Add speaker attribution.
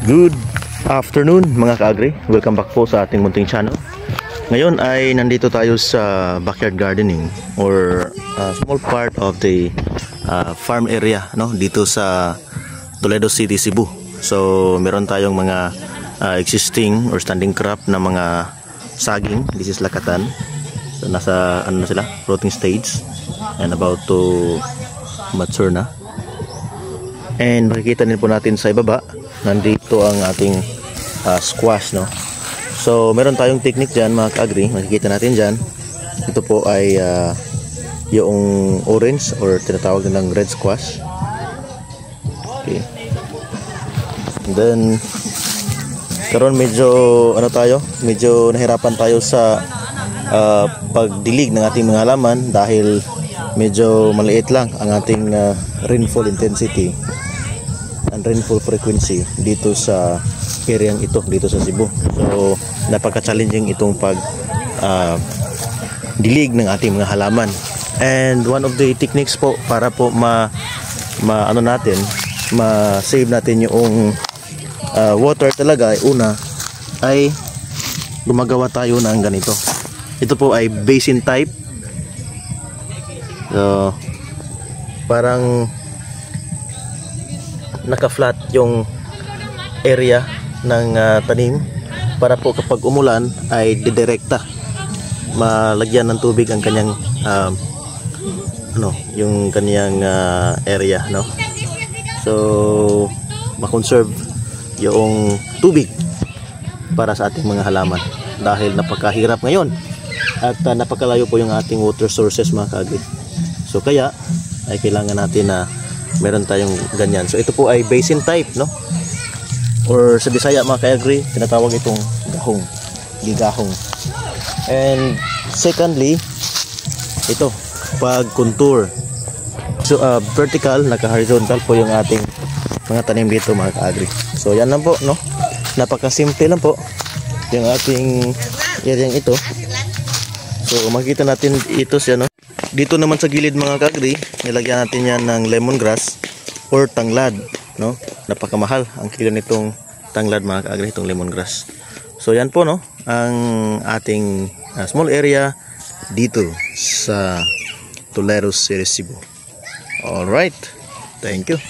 Speaker 1: Good afternoon mga ka-agri. Welcome back po sa ating munting channel. Ngayon ay nandito tayo sa backyard gardening or small part of the farm area, no? Dito sa Toledo City, Cebu. So meron tayong mga existing or standing crop na mga saging. This is lakatan. So nasa ano na sila, rotting stage and about to mature na. And makikita din po natin sa ibaba, nandito ang ating squash, no? So meron tayong technique dyan mga ka-agri, makikita natin dyan. Ito po ay yung orange or tinatawag nilang red squash. Okay. And then karon medyo ano tayo, medyo nahirapan tayo sa pagdilig ng ating mga halaman dahil medyo maliit lang ang ating rainfall intensity and rainfall frequency dito sa area ito, dito sa Cebu. So napaka-challenging itong pag dilig ng ating mga halaman. And one of the techniques po para po ano natin, ma-save natin yung water talaga, una ay gumagawa tayo ng ganito. Ito po ay basin type. So parang naka-flat yung area ng tanim para po kapag umulan ay didirekta malagyan ng tubig ang kanyang yung kanyang area, no? So ma-conserve yung tubig para sa ating mga halaman dahil napakahirap ngayon at napakalayo po yung ating water sources mga ka-agri. So kaya ay kailangan natin na meron tayong ganyan. So ito po ay basin type, no? Or sa Bisaya mga ka-agri, tinatawag itong gahong, gigahong. And secondly, ito, pag contour. So vertical, naka-horizontal po yung ating mga tanim dito mga ka-agri. So yan lang po, no? Napaka-simple lang po yung ating area ito. So makikita natin ito siya, no? Dito naman sa gilid mga ka-agri, nilagyan natin yan ng lemongrass or tanglad, no? Napakamahal ang kilo nitong tanglad mga ka-agri, itong lemongrass. So yan po, no, ang ating small area dito sa Toledo City, Cebu. Alright, thank you.